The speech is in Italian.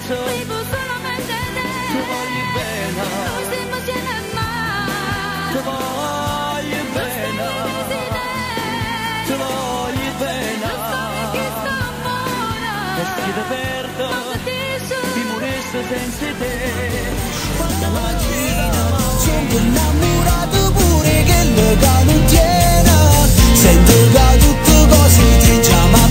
penso, vivo solamente te. ti voglio bene, Noi siamo insieme mai. ti voglio bene, ti voglio bene. E se ti perdo, ti morisco senza te. Quando mattina sono innamorato pure che il non tiene. Sento che tutte cose ti chiamano.